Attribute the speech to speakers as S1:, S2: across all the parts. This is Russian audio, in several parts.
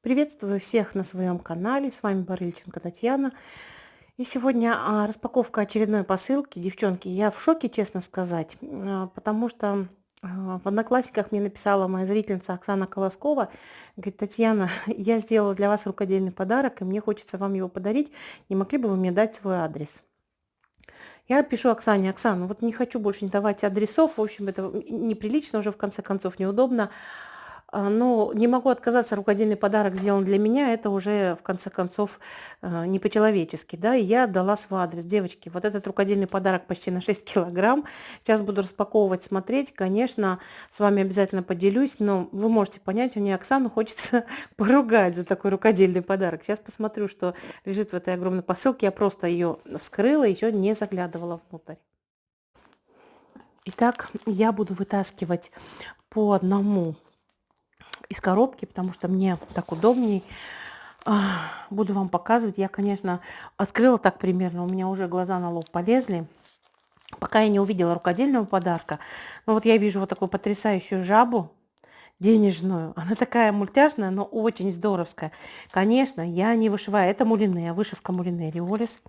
S1: Приветствую всех на своем канале. С вами Барыльченко Татьяна. И сегодня распаковка очередной посылки. Девчонки, я в шоке, честно сказать, потому что в Одноклассниках мне написала моя зрительница Оксана Колоскова. Говорит: Татьяна, я сделала для вас рукодельный подарок, и мне хочется вам его подарить. Не могли бы вы мне дать свой адрес? Я пишу Оксане: Оксана, вот не хочу больше не давать адресов. В общем, это неприлично уже, в конце концов, неудобно. Но не могу отказаться, рукодельный подарок сделан для меня, это уже, в конце концов, не по-человечески, да, и я дала свой адрес. Девочки, вот этот рукодельный подарок почти на 6 килограмм. Сейчас буду распаковывать, смотреть, конечно, с вами обязательно поделюсь, но вы можете понять, мне Оксану хочется поругать за такой рукодельный подарок. Сейчас посмотрю, что лежит в этой огромной посылке. Я просто ее вскрыла, еще не заглядывала внутрь. Итак, я буду вытаскивать по одному из коробки, потому что мне так удобней. Буду вам показывать. Я, конечно, открыла так примерно, у меня уже глаза на лоб полезли, пока я не увидела рукодельного подарка. Но вот я вижу вот такую потрясающую жабу денежную. Она такая мультяшная, но очень здоровская. Конечно, я не вышиваю. Это мулине, вышивка мулине Риолис.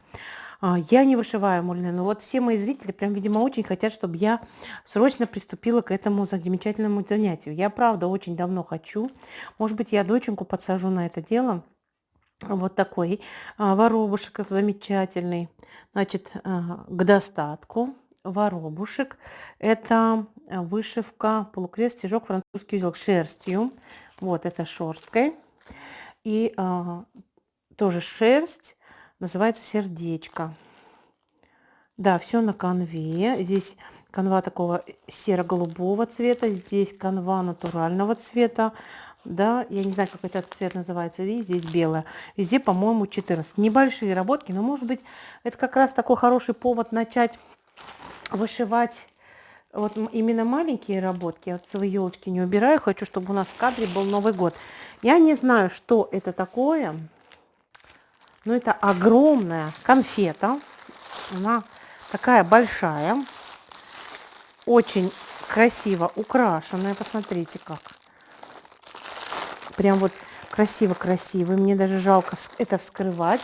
S1: Я не вышиваю мулине, но вот все мои зрители прям, видимо, очень хотят, чтобы я срочно приступила к этому замечательному занятию. Я, правда, очень давно хочу. Может быть, я доченьку подсажу на это дело. Вот такой воробушек замечательный. Значит, к достатку воробушек. Это вышивка полукрест, стежок, французский узелок шерстью. Вот это шерсткой. И тоже шерсть. Называется сердечко. Да, все на канве. Здесь канва такого серо-голубого цвета. Здесь канва натурального цвета. Да, я не знаю, как этот цвет называется. И здесь белая. Везде, по-моему, 14. Небольшие работки, но, может быть, это как раз такой хороший повод начать вышивать вот именно маленькие работки. Я вот свои елочки не убираю. Хочу, чтобы у нас в кадре был Новый год. Я не знаю, что это такое. Но это огромная конфета. Она такая большая. Очень красиво украшенная. Посмотрите как. Прям вот красиво-красиво. Мне даже жалко это вскрывать.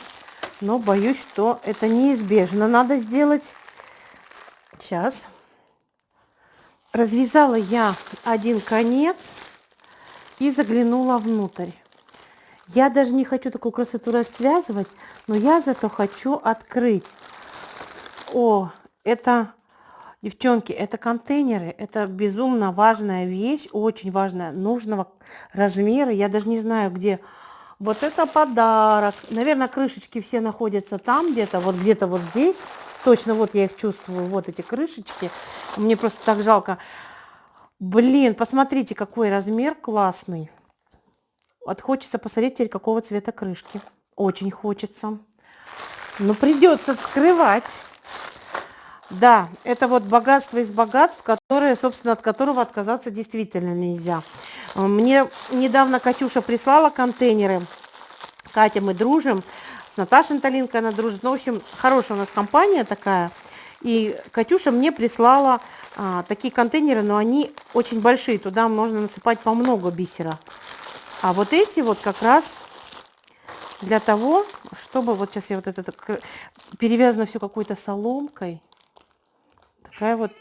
S1: Но боюсь, что это неизбежно надо сделать. Сейчас. Развязала я один конец и заглянула внутрь. Я даже не хочу такую красоту развязывать, но я зато хочу открыть. О, это, девчонки, это контейнеры. Это безумно важная вещь, очень важная, нужного размера. Я даже не знаю, где. Вот это подарок. Наверное, крышечки все находятся там где-то вот здесь. Точно, вот я их чувствую, вот эти крышечки. Мне просто так жалко. Блин, посмотрите, какой размер классный. Вот хочется посмотреть теперь, какого цвета крышки. Очень хочется. Но придется вскрывать. Да, это вот богатство из богатств, которое, собственно, от которого отказаться действительно нельзя. Мне недавно Катюша прислала контейнеры. Катя, мы дружим. С Наташей Талинкой она дружит. Ну, в общем, хорошая у нас компания такая. И Катюша мне прислала такие контейнеры, но они очень большие. Туда можно насыпать по много бисера. А вот эти вот как раз для того, чтобы... Вот сейчас я вот это перевязано все какой-то соломкой.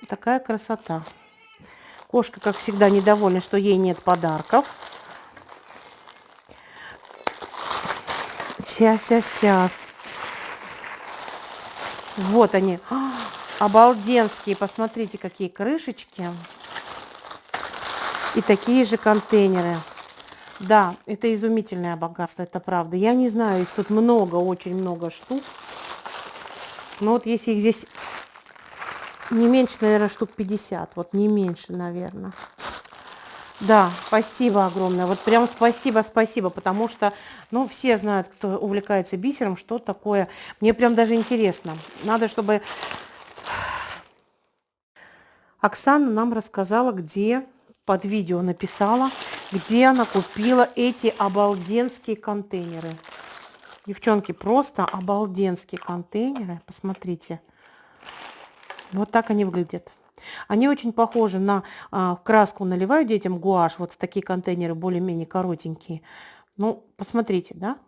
S1: Такая красота. Кошка, как всегда, недовольна, что ей нет подарков. Сейчас. Вот они. Обалденские. Посмотрите, какие крышечки. И такие же контейнеры. Да, это изумительное богатство, это правда. Я не знаю, их тут много, очень много штук. Но вот если их здесь не меньше, наверное, штук 50. Вот не меньше, наверное. Да, спасибо огромное. Вот прям спасибо, потому что, ну, все знают, кто увлекается бисером, что такое. Мне прям даже интересно. Надо, чтобы Оксана нам рассказала, где, под видео написала, где она купила эти обалденские контейнеры. Девчонки, просто обалденские контейнеры. Посмотрите. Вот так они выглядят. Они очень похожи на краску наливаю детям гуашь. Вот в такие контейнеры более-менее коротенькие. Ну, посмотрите, да?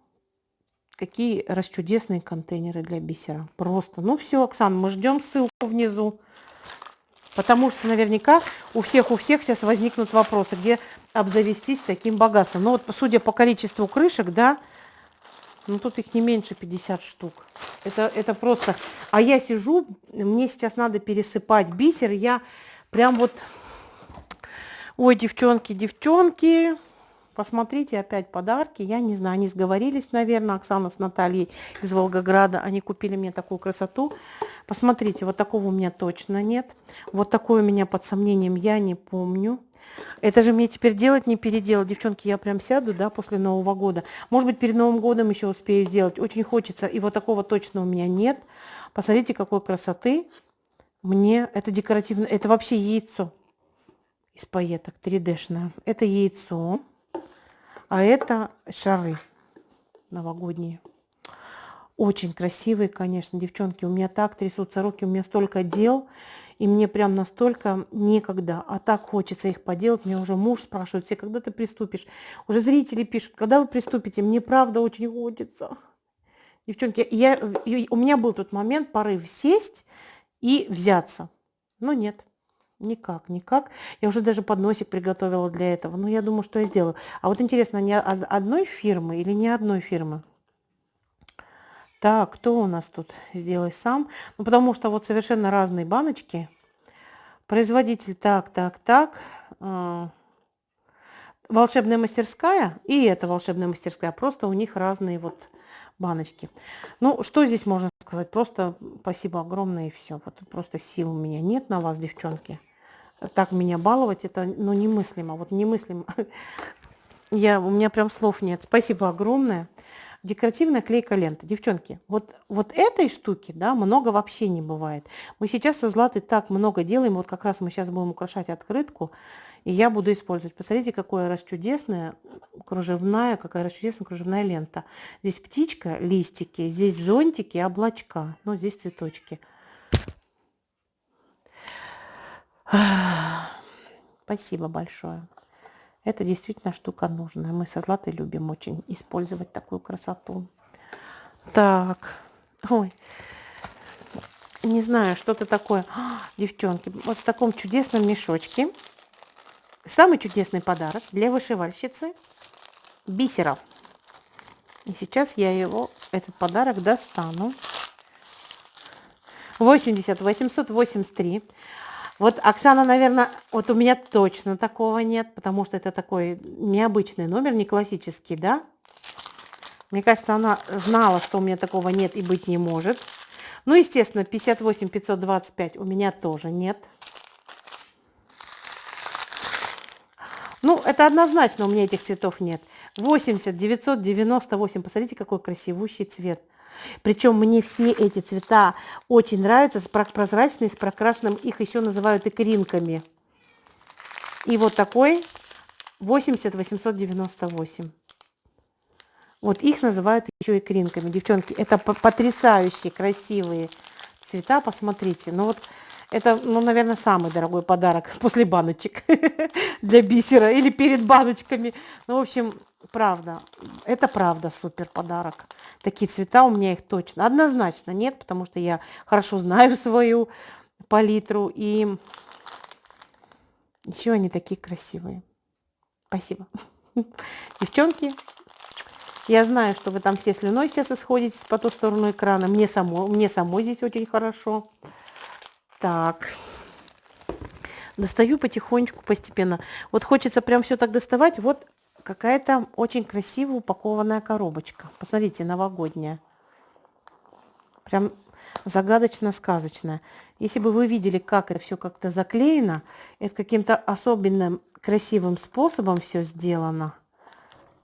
S1: Какие расчудесные контейнеры для бисера. Просто. Ну все, Оксана, мы ждем ссылку внизу. Потому что наверняка у всех сейчас возникнут вопросы, где обзавестись таким богатством. Ну вот, судя по количеству крышек, да, ну тут их не меньше 50 штук. Это просто... А я сижу, мне сейчас надо пересыпать бисер. Я прям вот... Ой, девчонки, девчонки, посмотрите опять подарки. Я не знаю, они сговорились, наверное, Оксана с Натальей из Волгограда. Они купили мне такую красоту. Посмотрите, вот такого у меня точно нет. Вот такой у меня под сомнением, я не помню. Это же мне теперь делать, не переделать. Девчонки, я прям сяду, да, после Нового года. Может быть, перед Новым годом еще успею сделать. Очень хочется. И вот такого точно у меня нет. Посмотрите, какой красоты. Мне это декоративно. Это вообще яйцо из пайеток 3D-шное. Это яйцо. А это шары новогодние. Очень красивые, конечно, девчонки. У меня так трясутся руки, у меня столько дел. И мне прям настолько некогда. А так хочется их поделать. Мне уже муж спрашивает, все, когда ты приступишь? Уже зрители пишут, когда вы приступите? Мне правда очень хочется. Девчонки, у меня был тот момент, порыв сесть и взяться. Но нет. Никак, никак. Я уже даже подносик приготовила для этого. Но я думаю, что я сделаю. А вот интересно, не одной фирмы или не одной фирмы? Так, кто у нас тут? Сделай сам. Ну, потому что вот совершенно разные баночки. Производитель так. Волшебная мастерская и эта волшебная мастерская. Просто у них разные вот баночки. Ну, что здесь можно сказать? Просто спасибо огромное и все. Вот просто сил у меня нет на вас, девчонки. Так меня баловать, это, ну, немыслимо. Вот немыслимо. У меня прям слов нет. Спасибо огромное. Декоративная клейкая лента. Девчонки, вот этой штуки, да, много вообще не бывает. Мы сейчас со Златой так много делаем. Вот как раз мы сейчас будем украшать открытку. И я буду использовать. Посмотрите, какая расчудесная кружевная лента. Здесь птичка, листики, здесь зонтики, облачка. Ну, здесь цветочки. Спасибо большое. Это действительно штука нужная. Мы со Златой любим очень использовать такую красоту. Так. Ой. Не знаю, что-то такое. Девчонки, вот в таком чудесном мешочке. Самый чудесный подарок для вышивальщицы бисера. И сейчас я этот подарок достану. 883. Вот, Оксана, наверное, вот у меня точно такого нет, потому что это такой необычный номер, не классический, да? Мне кажется, она знала, что у меня такого нет и быть не может. Ну, естественно, 58525 у меня тоже нет. Ну, это однозначно, у меня этих цветов нет. 998. Посмотрите, какой красивущий цвет. Причем мне все эти цвета очень нравятся, прозрачные, с прокрашенным, их еще называют икринками. И вот такой 80898. Вот их называют еще икринками. Девчонки, это потрясающие, красивые цвета, посмотрите. Ну вот это, ну, наверное, самый дорогой подарок после баночек для бисера или перед баночками. Ну, в общем, правда, это правда супер подарок. Такие цвета у меня их точно, однозначно нет, потому что я хорошо знаю свою палитру. И еще они такие красивые. Спасибо. Девчонки, я знаю, что вы там все слюной сейчас исходите по ту сторону экрана. Мне самой здесь очень хорошо. Так. Достаю потихонечку, постепенно. Вот хочется прям все так доставать. Вот какая-то очень красиво упакованная коробочка. Посмотрите, новогодняя. Прям загадочно-сказочная. Если бы вы видели, как это все как-то заклеено, это каким-то особенным красивым способом все сделано.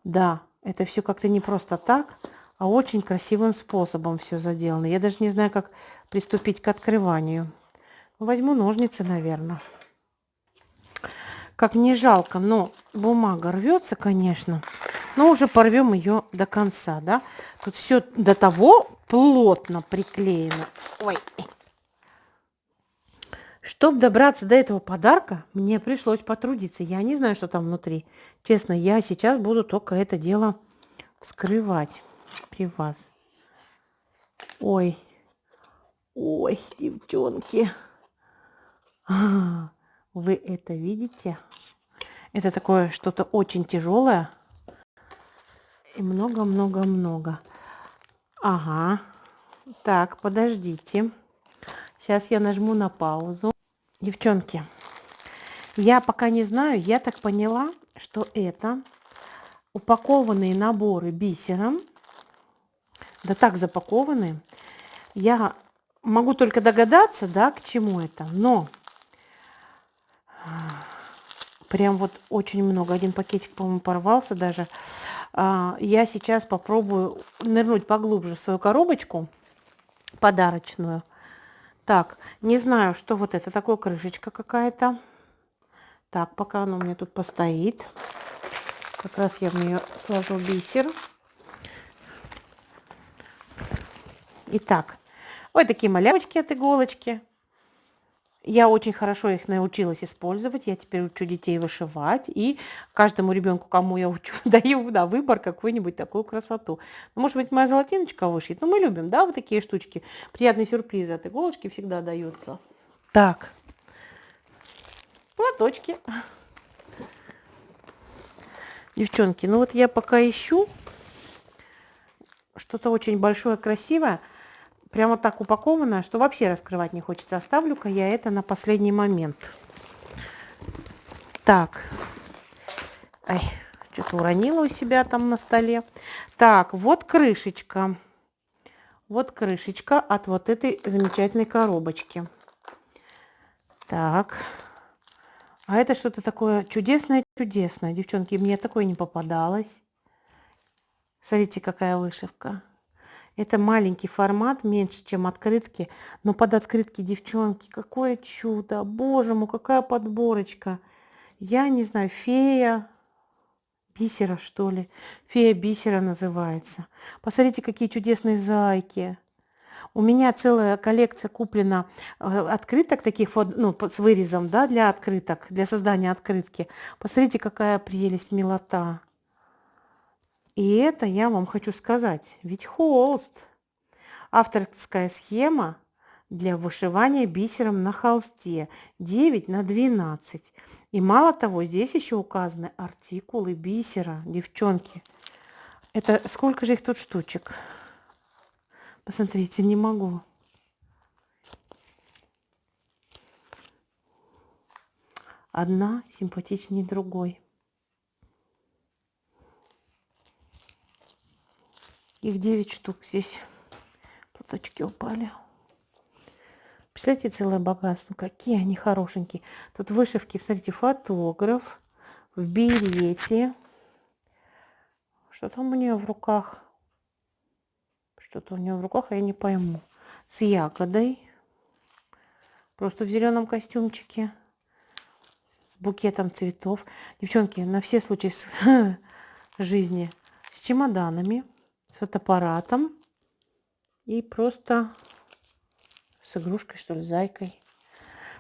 S1: Да, это все как-то не просто так, а очень красивым способом все заделано. Я даже не знаю, как приступить к открыванию. Возьму ножницы, наверное. Как не жалко, но бумага рвется, конечно. Но уже порвем ее до конца, да. Тут все до того плотно приклеено. Ой. Чтобы добраться до этого подарка, мне пришлось потрудиться. Я не знаю, что там внутри. Честно, я сейчас буду только это дело вскрывать при вас. Ой, ой, девчонки. Вы это видите? Это такое что-то очень тяжелое. И много-много-много. Ага. Так, подождите. Сейчас я нажму на паузу. Девчонки, я пока не знаю, я так поняла, что это упакованные наборы бисером. Да так запакованы. Я могу только догадаться, да, к чему это, но прям вот очень много. Один пакетик, по-моему, порвался даже. Я сейчас попробую нырнуть поглубже в свою коробочку подарочную. Так, не знаю, что вот это такое, крышечка какая-то. Так, пока оно у меня тут постоит. Как раз я в нее сложу бисер. Итак, вот такие малявочки от иголочки. Я очень хорошо их научилась использовать. Я теперь учу детей вышивать. И каждому ребенку, кому я учу, даю на выбор какую-нибудь такую красоту. Ну, может быть, моя золотиночка вышьет. Но мы любим, да, вот такие штучки. Приятные сюрпризы от иголочки всегда даются. Так, платочки. Девчонки, ну вот я пока ищу что-то очень большое, красивое. Прямо так упакованная, что вообще раскрывать не хочется. Оставлю-ка я это на последний момент. Так. Ай, что-то уронила у себя там на столе. Так, вот крышечка. Вот крышечка от вот этой замечательной коробочки. Так. А это что-то такое чудесное-чудесное. Девчонки, мне такое не попадалось. Смотрите, какая вышивка. Это маленький формат, меньше, чем открытки. Но под открытки, девчонки, какое чудо. Боже мой, какая подборочка. Я не знаю, фея бисера, что ли. Фея бисера называется. Посмотрите, какие чудесные зайки. У меня целая коллекция куплена открыток таких вот, ну, с вырезом, да, для открыток, для создания открытки. Посмотрите, какая прелесть, милота. И это я вам хочу сказать, ведь холст. Авторская схема для вышивания бисером на холсте 9 на 12. И мало того, здесь еще указаны артикулы бисера, девчонки. Это сколько же их тут штучек? Посмотрите, не могу. Одна симпатичнее другой. Их 9 штук здесь. Платочки упали. Представляете, целое богатство. Какие они хорошенькие. Тут вышивки, смотрите, фотограф в берете. Что там у нее в руках? Что-то у нее в руках, я не пойму. С ягодой. Просто в зеленом костюмчике. С букетом цветов. Девчонки, на все случаи жизни. С чемоданами. С фотоаппаратом. И просто с игрушкой, что ли, зайкой.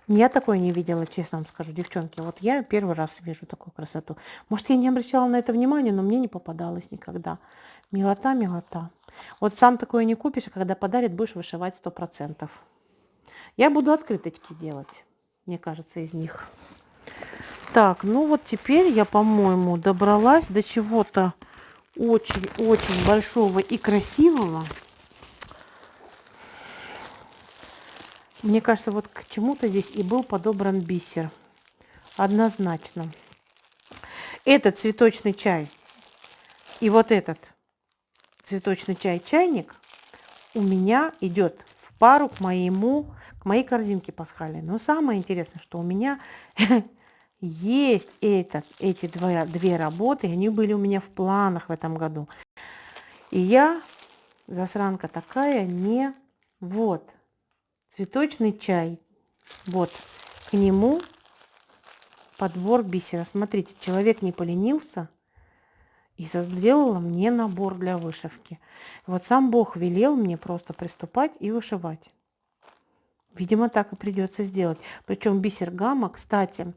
S1: Я такое не видела, честно вам скажу, девчонки. Вот я первый раз вижу такую красоту. Может, я не обращала на это внимания, но мне не попадалось никогда. Милота, милота. Вот сам такое не купишь, а когда подарит, будешь вышивать 100%. Я буду открыточки делать, мне кажется, из них. Так, ну вот теперь я, по-моему, добралась до чего-то очень-очень большого и красивого. Мне кажется, вот к чему-то здесь и был подобран бисер. Однозначно. Этот цветочный чай и вот этот цветочный чайник у меня идет в пару к моей корзинке пасхальной. Но самое интересное, что у меня есть эти две работы, и они были у меня в планах в этом году. И я, засранка такая, не... Вот, цветочный чай. Вот, к нему подбор бисера. Смотрите, человек не поленился и сделала мне набор для вышивки. Вот сам Бог велел мне просто приступать и вышивать. Видимо, так и придется сделать. Причем бисер гамма, кстати,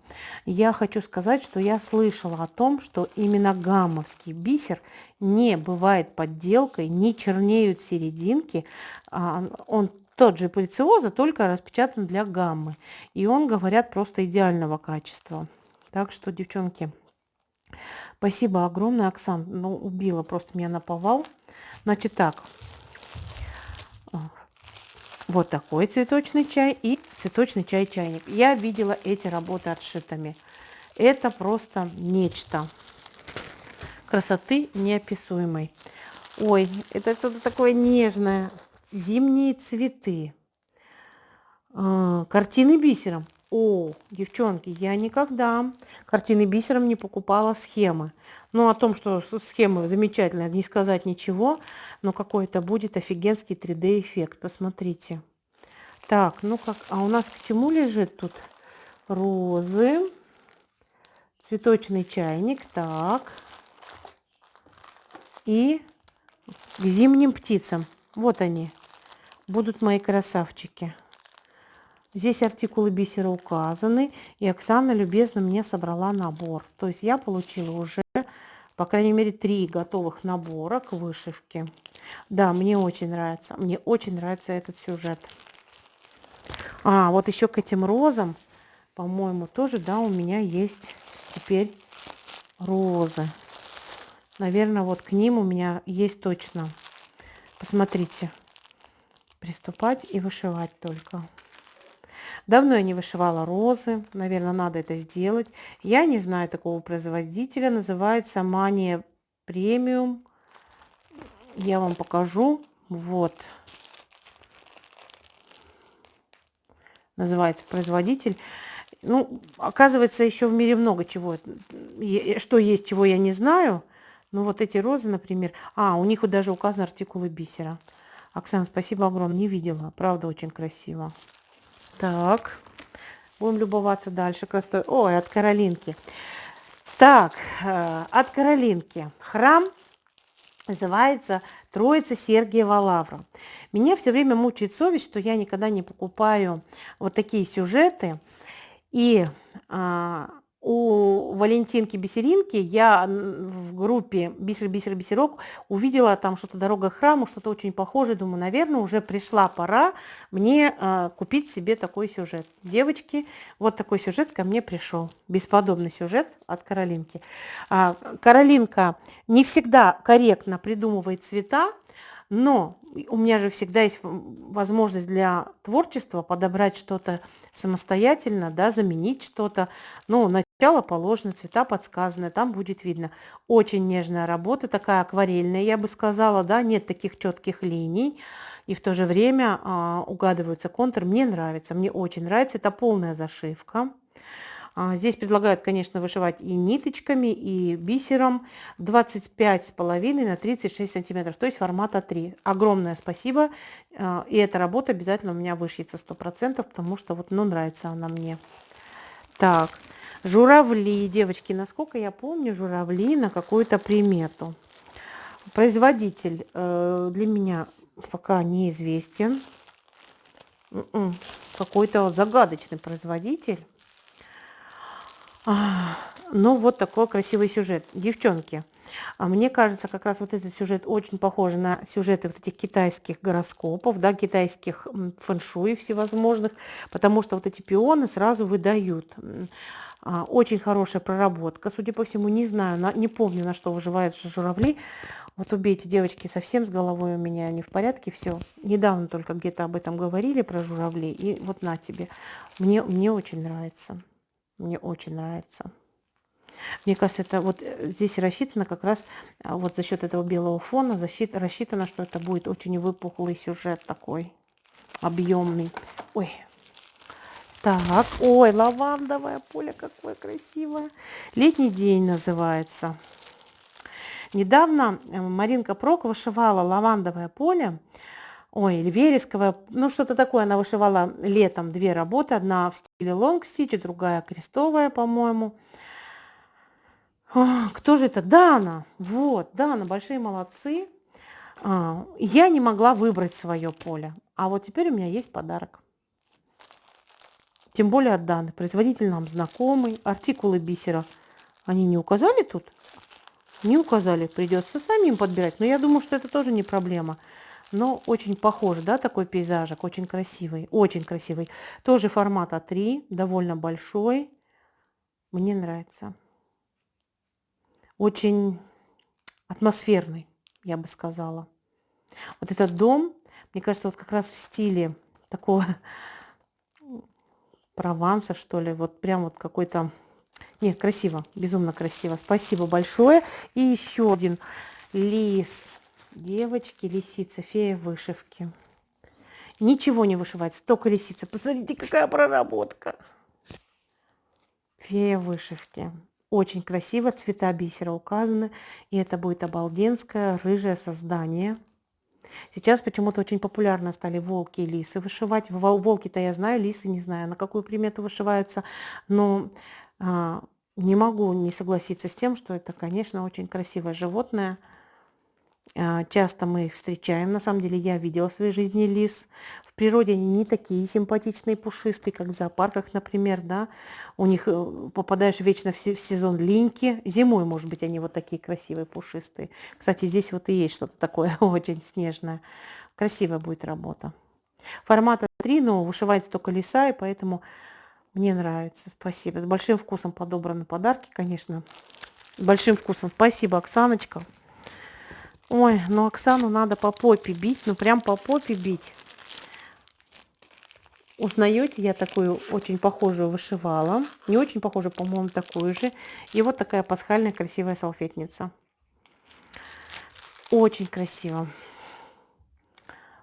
S1: я хочу сказать, что я слышала о том, что именно гаммовский бисер не бывает подделкой, не чернеют серединки. Он тот же пыльциоза, только распечатан для гаммы. И он, говорят, просто идеального качества. Так что, девчонки, спасибо огромное, Оксан. Ну, убила просто меня наповал. Значит так, вот такой цветочный чай и цветочный чай-чайник. Я видела эти работы отшитыми. Это просто нечто. Красоты неописуемой. Ой, это что-то такое нежное. Зимние цветы. Картины бисером. О, девчонки, я никогда картины бисером не покупала схемы. Ну, о том, что схема замечательная, не сказать ничего, но какой-то будет офигенский 3D-эффект. Посмотрите. Так, ну как, а у нас к чему лежит тут? Розы, цветочный чайник, так, и к зимним птицам. Вот они, будут мои красавчики. Здесь артикулы бисера указаны, и Оксана любезно мне собрала набор. То есть я получила уже, по крайней мере, 3 готовых набора к вышивке. Да, мне очень нравится этот сюжет. А, вот еще к этим розам, по-моему, тоже, да, у меня есть теперь розы. Наверное, вот к ним у меня есть точно. Посмотрите. Приступать и вышивать только. Давно я не вышивала розы. Наверное, надо это сделать. Я не знаю такого производителя. Называется Мания Премиум. Я вам покажу. Вот. Называется производитель. Ну, оказывается, еще в мире много чего. Что есть, чего я не знаю. Ну, вот эти розы, например. А, у них вот даже указаны артикулы бисера. Оксана, спасибо огромное. Не видела. Правда, очень красиво. Так. Будем любоваться дальше. Красотой. Ой, от Каролинки. Так, от Каролинки. Храм называется Троица Сергиева Лавра. Меня все время мучает совесть, что я никогда не покупаю вот такие сюжеты. И у Валентинки Бисеринки я в группе Бисерок увидела там что-то «Дорога к храму», что-то очень похожее. Думаю, наверное, уже пришла пора мне купить себе такой сюжет. Девочки, вот такой сюжет ко мне пришел. Бесподобный сюжет от Каролинки. Каролинка не всегда корректно придумывает цвета, но у меня же всегда есть возможность для творчества подобрать что-то самостоятельно, да, заменить что-то. Ну, начало положено, цвета подсказаны, там будет видно. Очень нежная работа, такая акварельная, я бы сказала, да, нет таких четких линий. И в то же время угадывается контур. Мне нравится, мне очень нравится. Это полная зашивка. Здесь предлагают, конечно, вышивать и ниточками, и бисером 25,5 на 36 сантиметров, то есть формат А3. Огромное спасибо. И эта работа обязательно у меня вышьется 100%, потому что вот, ну, нравится она мне. Так, журавли, девочки, насколько я помню, журавли на какую-то примету. Производитель для меня пока неизвестен. Какой-то загадочный производитель. Ну, вот такой красивый сюжет. Девчонки, мне кажется, как раз вот этот сюжет очень похож на сюжеты вот этих китайских гороскопов, да, китайских фэншуй всевозможных, потому что вот эти пионы сразу выдают. Очень хорошая проработка, судя по всему, не знаю, не помню, на что выживают журавли. Вот убейте, девочки, совсем с головой у меня не в порядке все. Недавно только где-то об этом говорили, про журавлей, и вот на тебе. Мне очень нравится. Мне очень нравится. Мне кажется, это вот здесь рассчитано как раз вот за счет этого белого фона, рассчитано, что это будет очень выпуклый сюжет такой, объемный. Ой. Так, ой, лавандовое поле, какое красивое. Летний день называется. Недавно Маринка Прок вышивала лавандовое поле. Ой, или вересковая, ну что-то такое. Она вышивала летом 2 работы. Одна в стиле лонг стич, другая крестовая, по-моему. Кто же это? Дана. Вот, Дана, большие молодцы. Я не могла выбрать свое поле. А вот теперь у меня есть подарок. Тем более от Даны. Производитель нам знакомый. Артикулы бисера они не указали тут? Не указали. Придется самим подбирать. Но я думаю, что это тоже не проблема. Но очень похож, да, такой пейзажик. Очень красивый. Очень красивый. Тоже формат А3. Довольно большой. Мне нравится. Очень атмосферный, я бы сказала. Вот этот дом, мне кажется, вот как раз в стиле такого Прованса, что ли. Вот прям вот какой-то... Нет, красиво, безумно красиво. Спасибо большое. И еще один лис. Девочки, лисица, фея вышивки. Ничего не вышивается, только лисица. Посмотрите, какая проработка. Фея вышивки. Очень красиво, цвета бисера указаны. И это будет обалденское рыжее создание. Сейчас почему-то очень популярно стали волки и лисы вышивать. Волки-то я знаю, лисы не знаю, на какую примету вышиваются. Но не могу не согласиться с тем, что это, конечно, очень красивое животное. Часто мы их встречаем. На самом деле я видела в своей жизни лис. В природе они не такие симпатичные, пушистые, как в зоопарках, например, да. У них попадаешь вечно в сезон линьки. Зимой, может быть, они вот такие красивые, пушистые. Кстати, здесь вот и есть что-то такое очень снежное. Красивая будет работа. Формата 3, но вышивается только лиса, и поэтому мне нравится. Спасибо. С большим вкусом подобраны подарки, конечно. С большим вкусом. Спасибо, Оксаночка. Ой, ну Оксану надо по попе бить, ну прям по попе бить. Узнаете, я такую очень похожую вышивала. Не очень похожую, по-моему, такую же. И вот такая пасхальная красивая салфетница. Очень красиво.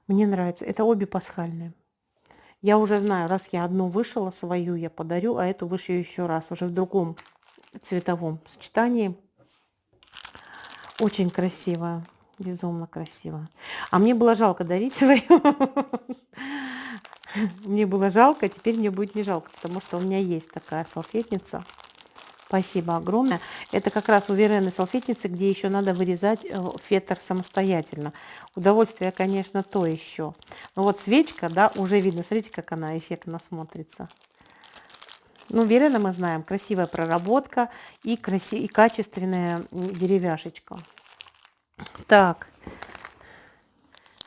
S1: Мне нравится. Это обе пасхальные. Я уже знаю, раз я одну вышила свою, я подарю, а эту вышью еще раз, уже в другом цветовом сочетании. Очень красиво. Безумно красиво. А мне было жалко дарить свою. Мне было жалко, а теперь мне будет не жалко, потому что у меня есть такая салфетница. Спасибо огромное. Это как раз у Верены салфетницы, где еще надо вырезать фетр самостоятельно. Удовольствие, конечно, то еще. Но вот свечка, да, уже видно. Смотрите, как она эффектно смотрится. Ну, Верена мы знаем. Красивая проработка и качественная деревяшечка. Так.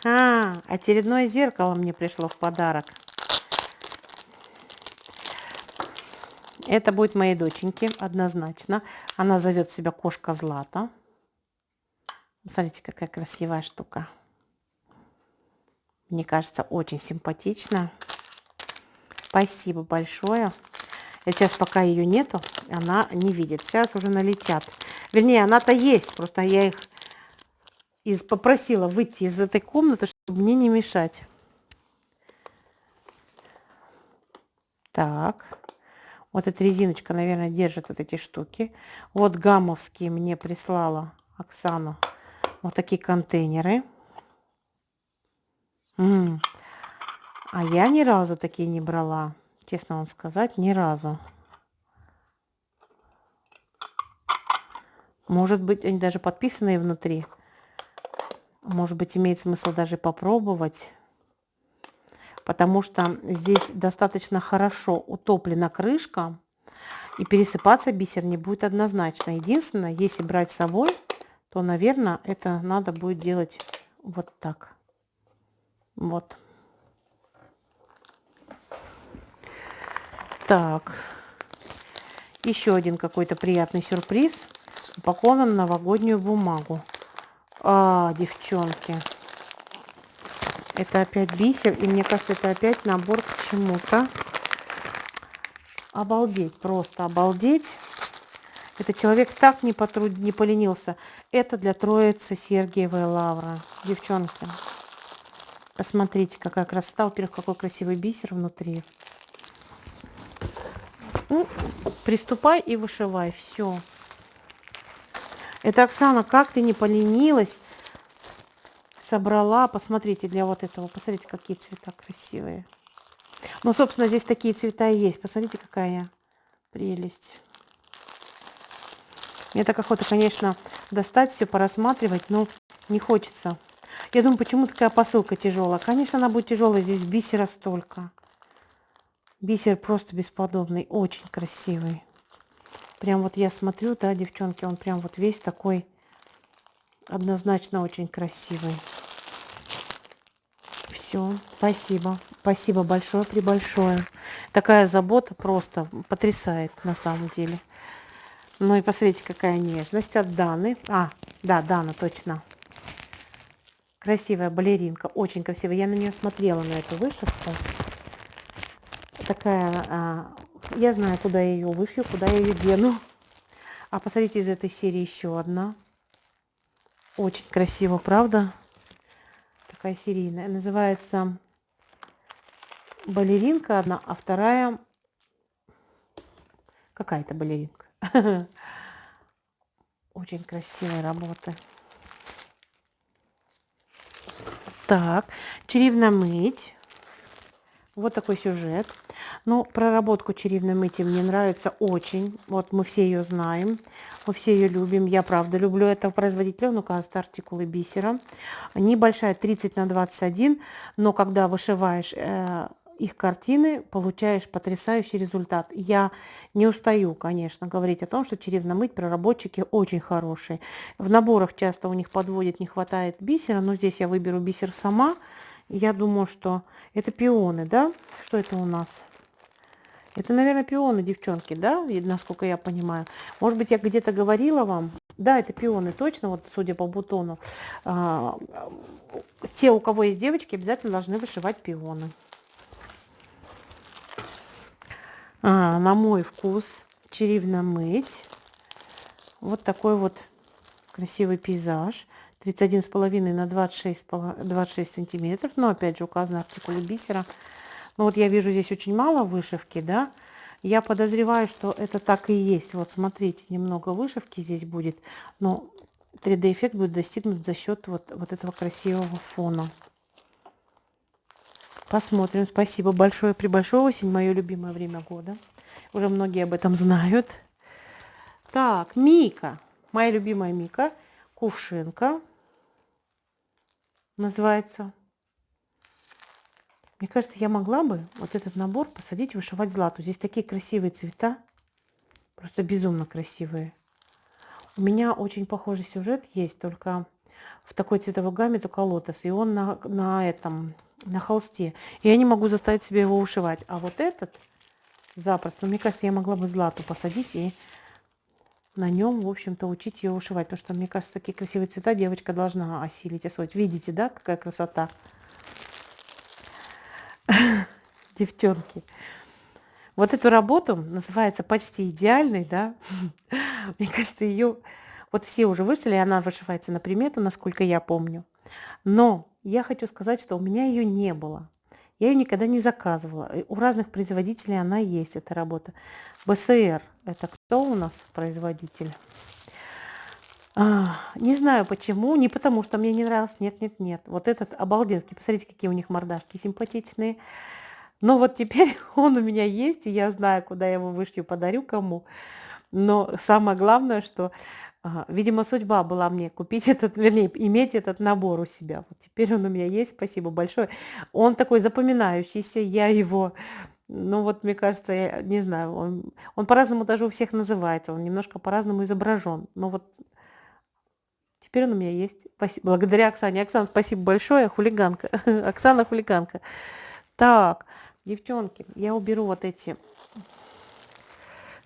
S1: Очередное зеркало мне пришло в подарок. Это будет моей доченьке, однозначно. Она зовет себя Кошка Злата. Смотрите, какая красивая штука. Мне кажется, очень симпатично. Спасибо большое. Я сейчас, пока ее нету, она не видит. Сейчас уже налетят. Вернее, она-то есть, просто я их попросила выйти из этой комнаты, чтобы мне не мешать. Так. Вот эта резиночка, наверное, держит вот эти штуки. Вот гамовские мне прислала Оксана. Вот такие контейнеры. А я ни разу такие не брала. Честно вам сказать, ни разу. Может быть, они даже подписанные внутри. Может быть, имеет смысл даже попробовать. Потому что здесь достаточно хорошо утоплена крышка. И пересыпаться бисер не будет однозначно. Единственное, если брать с собой, то, наверное, это надо будет делать вот так. Вот. Так. Еще один какой-то приятный сюрприз. Упакован в новогоднюю бумагу. Девчонки. Это опять бисер. И мне кажется, это опять набор к чему-то. Обалдеть. Просто обалдеть. Этот человек так не поленился. Это для Троицы Сергиевой Лавры. Девчонки. Посмотрите, какая красота. Во-первых, какой красивый бисер внутри. Ну, приступай и вышивай. Все. Это, Оксана, как ты не поленилась. Собрала. Посмотрите, для вот этого. Посмотрите, какие цвета красивые. Ну, собственно, здесь такие цвета и есть. Посмотрите, какая прелесть. Мне так охота, конечно, достать все, порассматривать, но не хочется. Я думаю, почему такая посылка тяжелая? Конечно, она будет тяжелая. Здесь бисера столько. Бисер просто бесподобный, очень красивый. Прям вот я смотрю, да, девчонки, он прям вот весь такой однозначно очень красивый. Все, спасибо. Спасибо большое, пребольшое. Такая забота просто потрясает на самом деле. Ну и посмотрите, какая нежность от Даны. Да, Дана, точно. Красивая балеринка, очень красивая. Я на нее смотрела, на эту вышивку. Такая, я знаю, куда я ее вышью, куда я ее дену. А посмотрите, из этой серии еще одна. Очень красиво, правда? Такая серийная. Называется балеринка одна, а вторая какая-то балеринка. Очень красивая работа. Так, чревна мыть. Вот такой сюжет. Ну, проработку черевной мыти мне нравится очень. Вот мы все ее знаем, мы все ее любим. Я правда люблю этого производителя. Ну-ка, артикулы бисера. Небольшая, 30×21, но когда вышиваешь их картины, получаешь потрясающий результат. Я не устаю, конечно, говорить о том, что черевно мыть проработчики очень хорошие. В наборах часто у них подводят, не хватает бисера, но здесь я выберу бисер сама. Я думаю, что это пионы, да? Что это у нас? Это, наверное, пионы, девчонки, да? Насколько я понимаю. Может быть, я где-то говорила вам. Да, это пионы, точно, вот судя по бутону. Те, у кого есть девочки, обязательно должны вышивать пионы. На мой вкус черевно мыть. Вот такой вот красивый пейзаж. 31,5 на 26 сантиметров. Но опять же указаны артикулы бисера. Но вот я вижу здесь очень мало вышивки, да. Я подозреваю, что это так и есть. Вот смотрите, немного вышивки здесь будет. Но 3D-эффект будет достигнут за счет вот этого красивого фона. Посмотрим. Спасибо большое. Пребольшое. Осень — мое любимое время года. Уже многие об этом знают. Так, Мика. Моя любимая Мика. Кувшинка. Называется. Мне кажется, я могла бы вот этот набор посадить, вышивать злату. Здесь такие красивые цвета. Просто безумно красивые. У меня очень похожий сюжет есть, только в такой цветовой гамме, только лотос. И он на холсте. И я не могу заставить себя его вышивать. А вот этот запросто. Мне кажется, я могла бы злату посадить и на нем, в общем-то, учить ее вышивать. Потому что, мне кажется, такие красивые цвета девочка должна осилить, освоить. Видите, да, какая красота? Девчонки. Вот эту работу называется почти идеальной, да. Мне кажется, ее вот все уже вышили, она вышивается на примету, насколько я помню. Но я хочу сказать, что у меня ее не было. Я ее никогда не заказывала. И у разных производителей она есть, эта работа. БСР — это кто у нас производитель? Не знаю почему, не потому что мне не нравился, нет, нет, нет. Вот этот обалденский, посмотрите, какие у них мордашки симпатичные. Но вот теперь он у меня есть, и я знаю, куда я его вышью, подарю кому. Но самое главное, что, видимо, судьба была мне купить этот, вернее, иметь этот набор у себя. Вот теперь он у меня есть, спасибо большое. Он такой запоминающийся, я его, ну вот, мне кажется, я не знаю, он по-разному даже у всех называется, он немножко по-разному изображен. Но вот теперь он у меня есть. Спасибо. Благодаря Оксане. Оксана, спасибо большое. Хулиганка. Оксана хулиганка. Так, девчонки, я уберу вот эти,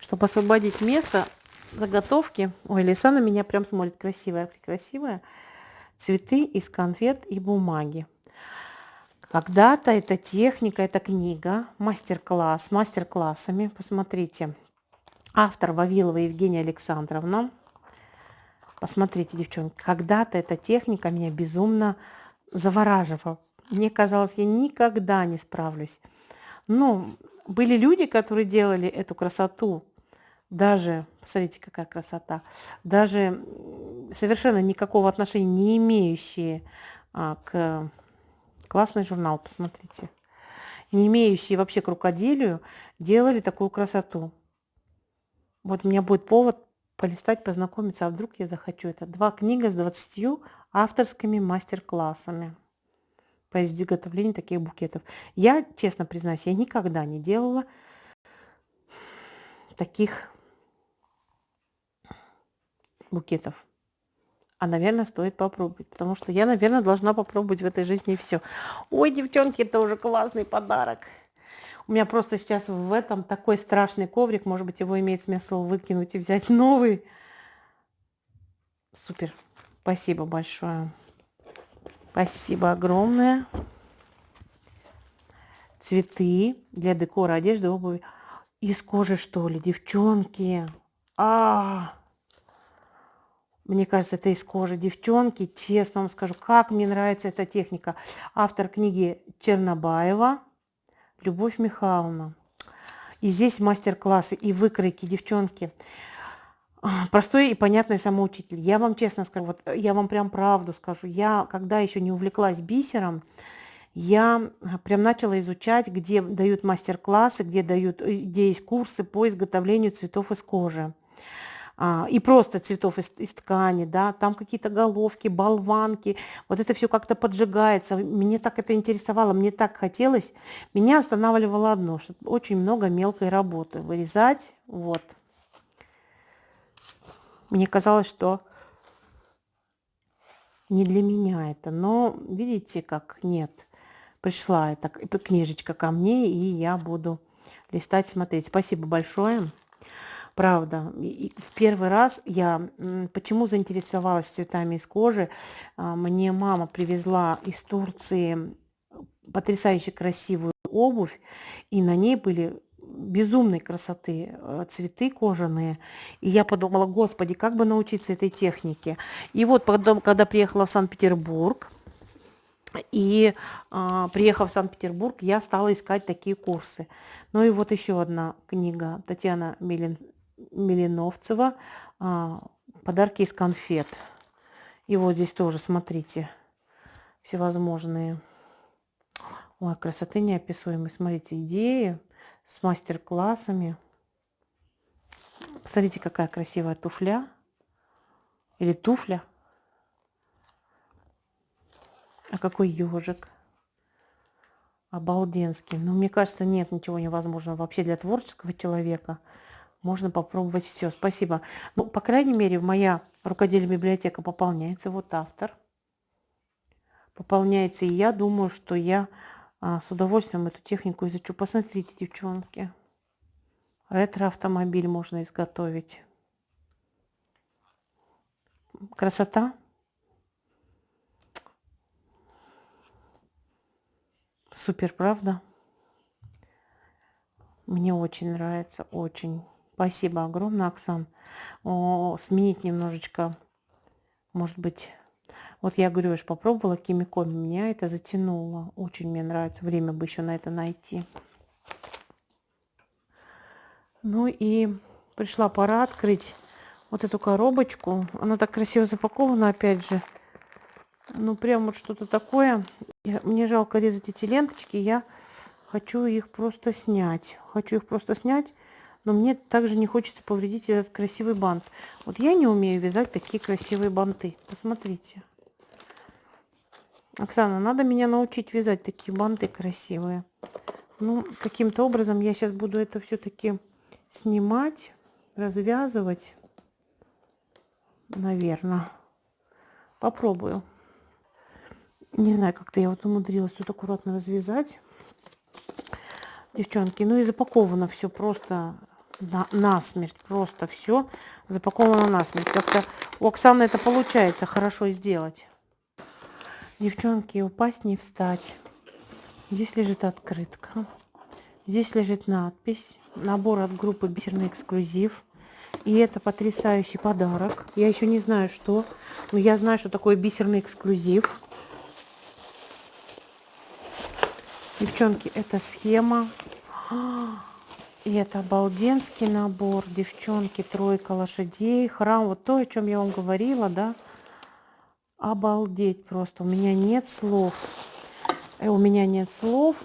S1: чтобы освободить место, заготовки. Ой, Лиса на меня прям смотрит. Красивая, прекрасивая. Цветы из конфет и бумаги. Когда-то эта техника, эта книга, мастер-класс, с мастер-классами. Посмотрите. Автор Вавилова Евгения Александровна. Посмотрите, девчонки, когда-то эта техника меня безумно завораживала. Мне казалось, я никогда не справлюсь. Но были люди, которые делали эту красоту, даже, посмотрите, какая красота, даже совершенно никакого отношения не имеющие к... Классный журнал, посмотрите. Не имеющие вообще к рукоделию, делали такую красоту. Вот у меня будет повод полистать, познакомиться, а вдруг я захочу. Это 2 книги с 20 авторскими мастер-классами. по изготовлению таких букетов. Я, честно признаюсь, я никогда не делала таких букетов. А, наверное, стоит попробовать, потому что я, наверное, должна попробовать в этой жизни все. Ой, девчонки, это уже классный подарок. У меня просто сейчас в этом такой страшный коврик. Может быть, его имеет смысл выкинуть и взять новый. Супер. Спасибо большое. Спасибо огромное. Цветы для декора, одежды, обуви. Из кожи, что ли, девчонки? Мне кажется, это из кожи. Девчонки, честно вам скажу, как мне нравится эта техника. Автор книги Чернобаева Любовь Михайловна. И здесь мастер-классы и выкройки, девчонки. Простой и понятный самоучитель. Я вам честно скажу, вот я вам прям правду скажу. Я, когда еще не увлеклась бисером, я прям начала изучать, где дают мастер-классы, где есть курсы по изготовлению цветов из кожи. И просто цветов из ткани, да, там какие-то головки, болванки, вот это все как-то поджигается. Мне так это интересовало, мне так хотелось. Меня останавливало одно, что очень много мелкой работы. Вырезать, вот. Мне казалось, что не для меня это, но видите, как нет. Пришла эта книжечка ко мне, и я буду листать, смотреть. Спасибо большое. Правда, и в первый раз я почему заинтересовалась цветами из кожи. Мне мама привезла из Турции потрясающе красивую обувь, и на ней были безумной красоты цветы кожаные. И я подумала, господи, как бы научиться этой технике. И вот потом, когда приехала в Санкт-Петербург, приехав в Санкт-Петербург, я стала искать такие курсы. Ну и вот еще одна книга Татьяна Милиновцева «Подарки из конфет». И вот здесь тоже, смотрите, всевозможные. Ой, красоты неописуемой. Смотрите, идеи с мастер-классами. Посмотрите, какая красивая туфля. Или туфля. А какой ежик. Обалденский. Но мне кажется, нет ничего невозможного вообще для творческого человека. Можно попробовать все. Спасибо. Ну, по крайней мере, моя рукодельная библиотека пополняется. Вот автор. Пополняется. И я думаю, что я с удовольствием эту технику изучу. Посмотрите, девчонки. Ретро-автомобиль можно изготовить. Красота. Супер, правда? Мне очень нравится, очень. Спасибо огромное, Оксан. Сменить немножечко, может быть. Вот я говорю, я же попробовала Кимикоми, меня это затянуло. Очень мне нравится. Время бы еще на это найти. Ну и пришла пора открыть вот эту коробочку. Она так красиво запакована, опять же. Ну, прям вот что-то такое. Мне жалко резать эти ленточки. Я хочу их просто снять. Но мне также не хочется повредить этот красивый бант. Вот я не умею вязать такие красивые банты. Посмотрите. Оксана, надо меня научить вязать такие банты красивые. Ну, каким-то образом я сейчас буду это все-таки снимать, развязывать. Наверное. Попробую. Не знаю, как-то я вот умудрилась тут аккуратно развязать. Девчонки, ну и запаковано все просто насмерть. Просто все запаковано насмерть. Как-то у Оксаны это получается хорошо сделать. Девчонки, упасть не встать. Здесь лежит открытка. Здесь лежит надпись. Набор от группы «Бисерный эксклюзив». И это потрясающий подарок. Я еще не знаю, что. Но я знаю, что такое бисерный эксклюзив. Девчонки, это схема. И это обалденский набор. Девчонки, тройка лошадей. Храм. Вот то, о чем я вам говорила, да. Обалдеть просто. У меня нет слов.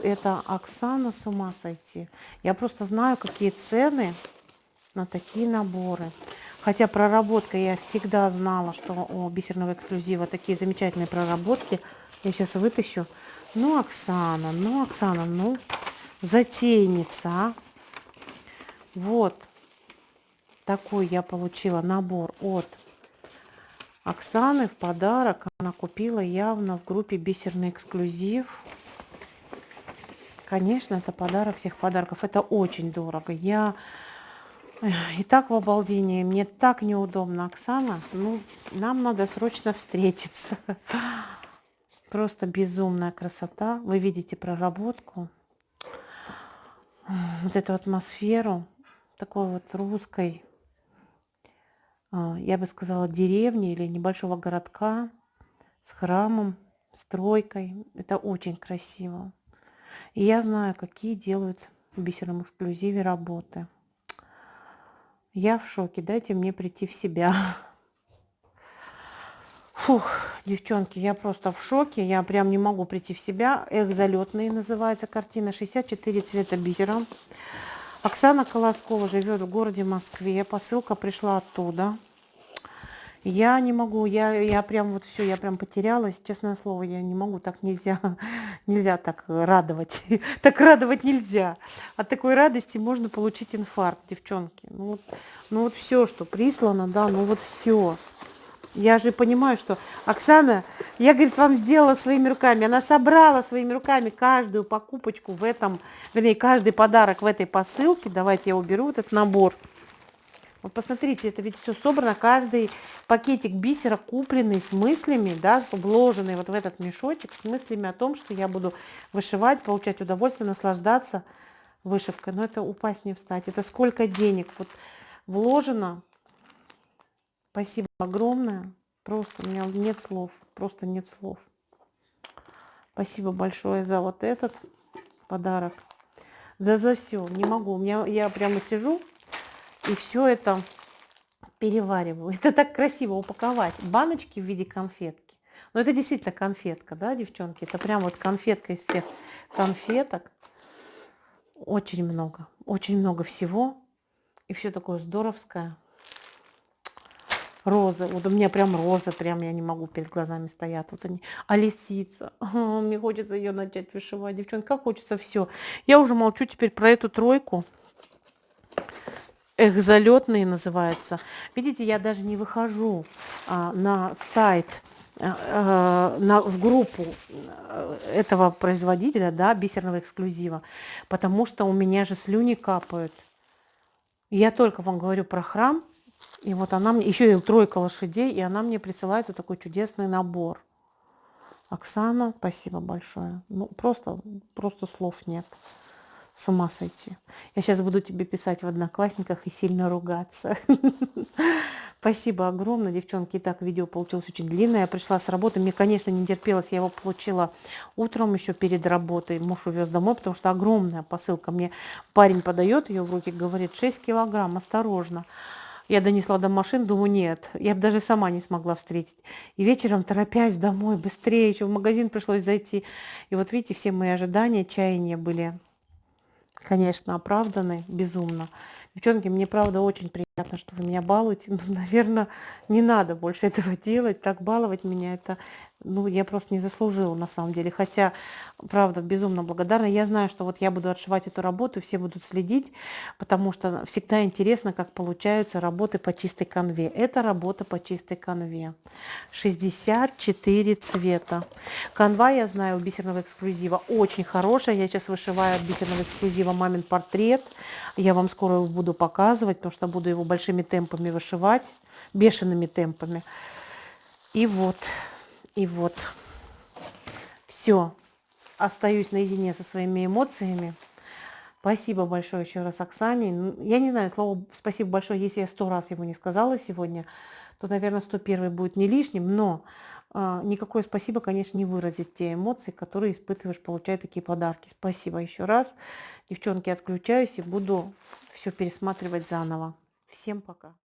S1: Это Оксана, с ума сойти. Я просто знаю, какие цены на такие наборы. Хотя проработка, я всегда знала, что у бисерного эксклюзива такие замечательные проработки. Я сейчас вытащу. Ну, Оксана, ну, затейница, а. Вот такой я получила набор от Оксаны в подарок. Она купила явно в группе «Бисерный эксклюзив». Конечно, это подарок всех подарков. Это очень дорого. Я и так в обалдении. Мне так неудобно, Оксана. Ну, нам надо срочно встретиться. Просто безумная красота. Вы видите проработку. Вот эту атмосферу такой вот русской, я бы сказала, деревни или небольшого городка с храмом, стройкой. Это очень красиво. И я знаю, какие делают в бисерном эксклюзиве работы. Я в шоке. Дайте мне прийти в себя. Фух, девчонки, я просто в шоке. Я прям не могу прийти в себя. Эх, залетные называется картина. 64 цвета бисера. Оксана Колоскова живет в городе Москве. Посылка пришла оттуда. Я не могу, я прям вот все, я прям потерялась, честное слово, я не могу, так нельзя, нельзя так радовать, так радовать нельзя. От такой радости можно получить инфаркт, девчонки. Ну вот все, что прислано, да, ну вот все. Я же понимаю, что Оксана, я, говорит, вам сделала своими руками. Она собрала своими руками каждую покупочку в этом, вернее, каждый подарок в этой посылке. Давайте я уберу этот набор. Вот посмотрите, это ведь все собрано, каждый пакетик бисера купленный с мыслями, да, вложенный вот в этот мешочек, с мыслями о том, что я буду вышивать, получать удовольствие, наслаждаться вышивкой. Но это упасть не встать. Это сколько денег вот вложено. Спасибо огромное. Просто у меня нет слов, просто нет слов. Спасибо большое за вот этот подарок. За все. Не могу. Я прямо сижу и все это перевариваю. Это так красиво упаковать. Баночки в виде конфетки. Но это действительно конфетка, да, девчонки? Это прям вот конфетка из всех конфеток. Очень много всего. И все такое здоровское. Розы. Вот у меня прям розы, прям я не могу, перед глазами стоят. Вот они. А лисица. Мне хочется ее начать вышивать. Девчонки, как хочется все. Я уже молчу теперь про эту тройку. Эх, залетные называется. Видите, я даже не выхожу на сайт, в группу этого производителя, да, бисерного эксклюзива, потому что у меня же слюни капают. Я только вам говорю про храм, и вот она мне, еще и тройка лошадей, и она мне присылает вот такой чудесный набор. Оксана, спасибо большое. Ну, просто слов нет. С ума сойти. Я сейчас буду тебе писать в Одноклассниках и сильно ругаться. Спасибо огромное, девчонки. Итак, видео получилось очень длинное. Я пришла с работы. Мне, конечно, не терпелось. Я его получила утром еще перед работой. Муж увез домой, потому что огромная посылка. Мне парень подает ее в руки, говорит, 6 килограмм, осторожно. Я донесла до машин, думаю, нет. Я бы даже сама не смогла встретить. И вечером, торопясь домой, быстрее, еще в магазин пришлось зайти. И вот видите, все мои ожидания, чаяния были, конечно, оправданы безумно. Девчонки, мне правда очень приятно, что вы меня балуете. Ну, наверное, не надо больше этого делать. Так баловать меня, это, ну, я просто не заслужила на самом деле. Хотя, правда, безумно благодарна. Я знаю, что вот я буду отшивать эту работу, все будут следить, потому что всегда интересно, как получаются работы по чистой канве. Это работа по чистой канве. 64 цвета. Канва, я знаю, у бисерного эксклюзива очень хорошая. Я сейчас вышиваю от бисерного эксклюзива «Мамин портрет». Я вам скоро его буду показывать, потому что буду его большими темпами вышивать, бешеными темпами. И вот, все. Остаюсь наедине со своими эмоциями. Спасибо большое еще раз Оксане. Я не знаю, слово спасибо большое, если я 100 раз его не сказала сегодня, то, наверное, 101 будет не лишним, но никакое спасибо, конечно, не выразить те эмоции, которые испытываешь, получая такие подарки. Спасибо еще раз. Девчонки, отключаюсь и буду все пересматривать заново. Всем пока.